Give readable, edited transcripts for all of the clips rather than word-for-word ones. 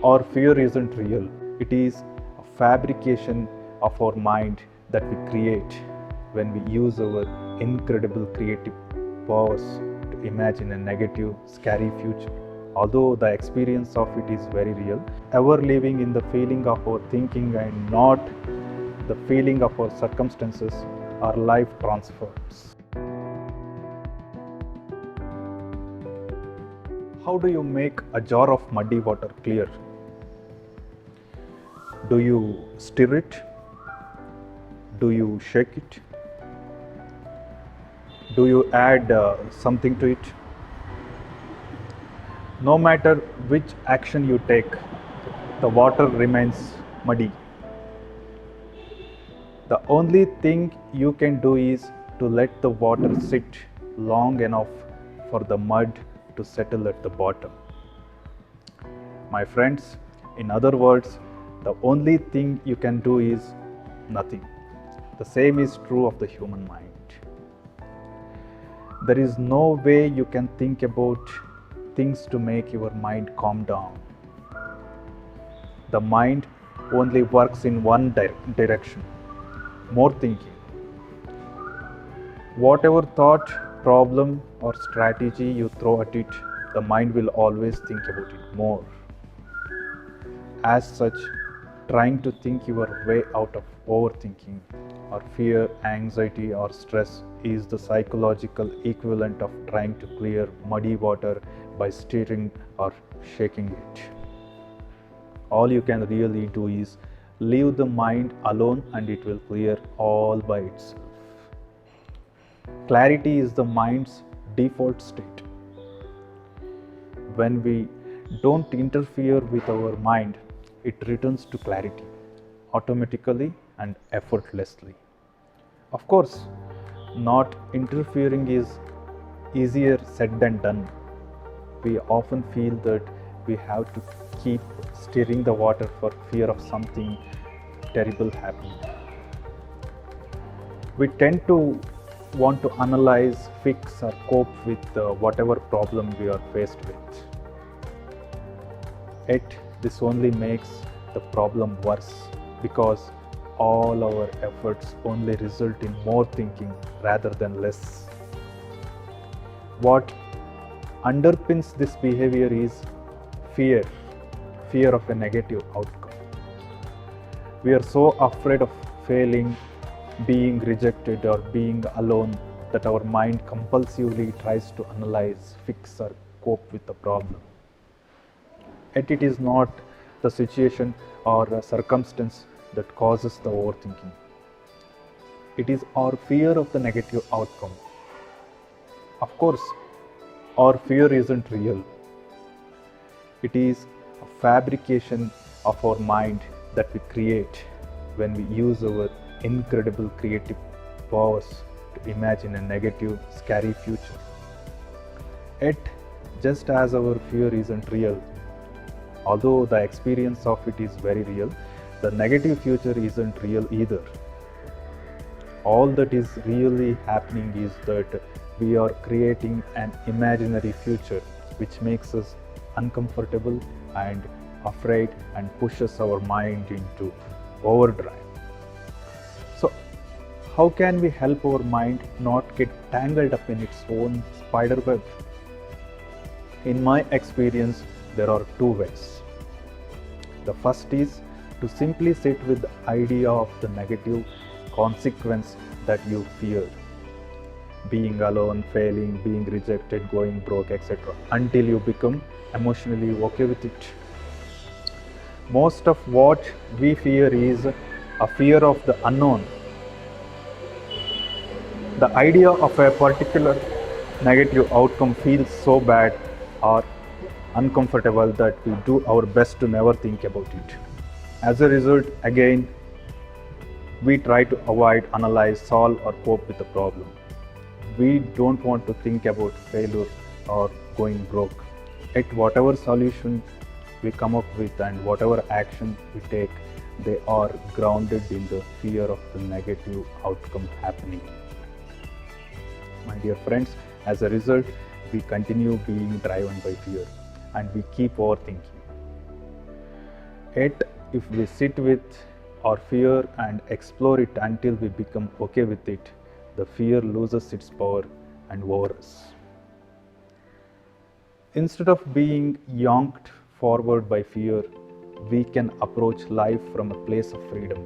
Our fear isn't real. It is a fabrication of our mind that we create when we use our incredible creative powers to imagine a negative, scary future. Although the experience of it is very real, ever living in the feeling of our thinking and not the feeling of our circumstances, our life transforms. How do you make a jar of muddy water clear? Do you stir it? Do you shake it? Do you add something to it? No matter which action you take, the water remains muddy. The only thing you can do is to let the water sit long enough for the mud to settle at the bottom. My friends, in other words, the only thing you can do is nothing. The same is true of the human mind. There is no way you can think about things to make your mind calm down. The mind only works in one direction, more thinking. Whatever thought, problem, or strategy you throw at it, the mind will always think about it more. As such, trying to think your way out of overthinking or fear, anxiety, or stress is the psychological equivalent of trying to clear muddy water by stirring or shaking it. All you can really do is leave the mind alone and it will clear all by itself. Clarity is the mind's default state. When we don't interfere with our mind, it returns to clarity automatically and effortlessly. Of course, not interfering is easier said than done. We often feel that we have to keep stirring the water for fear of something terrible happening. We tend to want to analyze, fix, or cope with whatever problem we are faced with. Yet, this only makes the problem worse because all our efforts only result in more thinking rather than less. What underpins this behavior is fear of a negative outcome. We are so afraid of failing, being rejected, or being alone that our mind compulsively tries to analyze, fix, or cope with the problem. Yet it is not the situation or a circumstance that causes the overthinking. It is our fear of the negative outcome. Of course, our fear isn't real. It is a fabrication of our mind that we create when we use our incredible creative powers to imagine a negative, scary future. Yet, just as our fear isn't real, although the experience of it is very real, the negative future isn't real either. All that is really happening is that we are creating an imaginary future which makes us uncomfortable and afraid and pushes our mind into overdrive. So, how can we help our mind not get tangled up in its own spiderweb? In my experience, there are two ways. The first is to simply sit with the idea of the negative consequence that you fear. Being alone, failing, being rejected, going broke, etc. until you become emotionally okay with it. Most of what we fear is a fear of the unknown. The idea of a particular negative outcome feels so bad or uncomfortable that we do our best to never think about it. As a result, again, we try to avoid, analyze, solve, or cope with the problem. We don't want to think about failure or going broke. Yet whatever solution we come up with and whatever action we take, they are grounded in the fear of the negative outcome happening. My dear friends, as a result, we continue being driven by fear and we keep overthinking. Yet, if we sit with our fear and explore it until we become okay with it, the fear loses its power and over us. Instead of being yanked forward by fear, we can approach life from a place of freedom,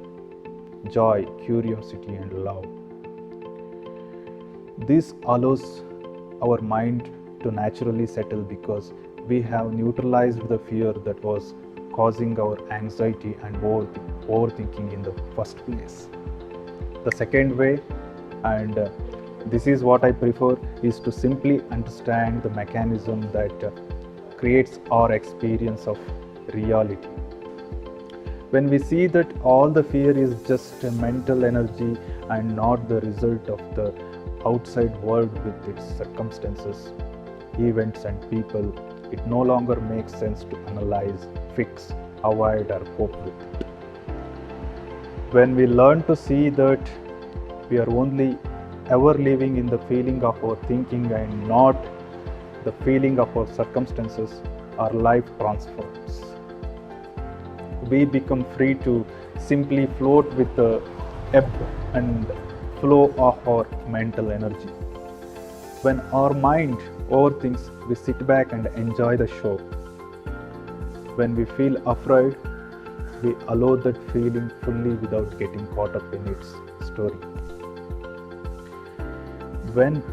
joy, curiosity, and love. This allows our mind to naturally settle because we have neutralized the fear that was causing our anxiety and overthinking in the first place. The second way, and this is what I prefer, is to simply understand the mechanism that creates our experience of reality. When we see that all the fear is just a mental energy and not the result of the outside world with its circumstances, events, and people, it no longer makes sense to analyze, fix, avoid, or cope with it. When we learn to see that we are only ever living in the feeling of our thinking and not the feeling of our circumstances, our life transforms. We become free to simply float with the ebb and flow of our mental energy. When our mind overthinks, we sit back and enjoy the show. When we feel afraid, we allow that feeling fully without getting caught up in its story. When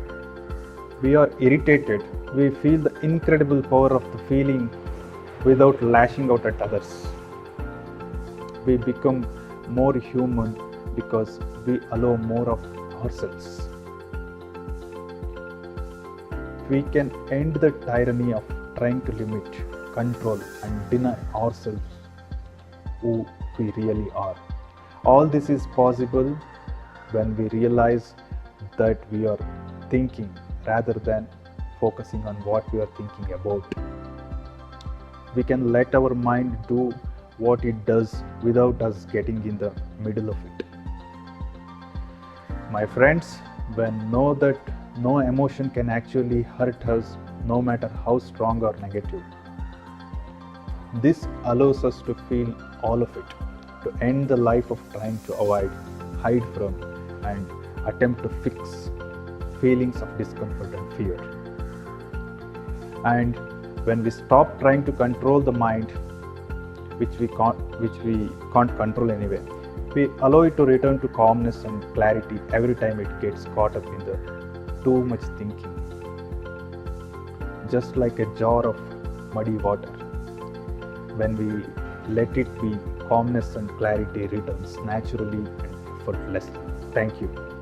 we are irritated, we feel the incredible power of the feeling without lashing out at others. We become more human because we allow more of ourselves. We can end the tyranny of trying to limit, control, and deny ourselves who we really are. All this is possible when we realize that we are thinking rather than focusing on what we are thinking about. We can let our mind do what it does without us getting in the middle of it. My friends, when know that no emotion can actually hurt us, no matter how strong or negative, this allows us to feel all of it, to end the life of trying to avoid, hide from, and attempt to fix feelings of discomfort and fear. And when we stop trying to control the mind, which we can't control anyway, we allow it to return to calmness and clarity every time it gets caught up in the too much thinking. Just like a jar of muddy water, when we let it be, calmness and clarity returns naturally and effortlessly. Thank you.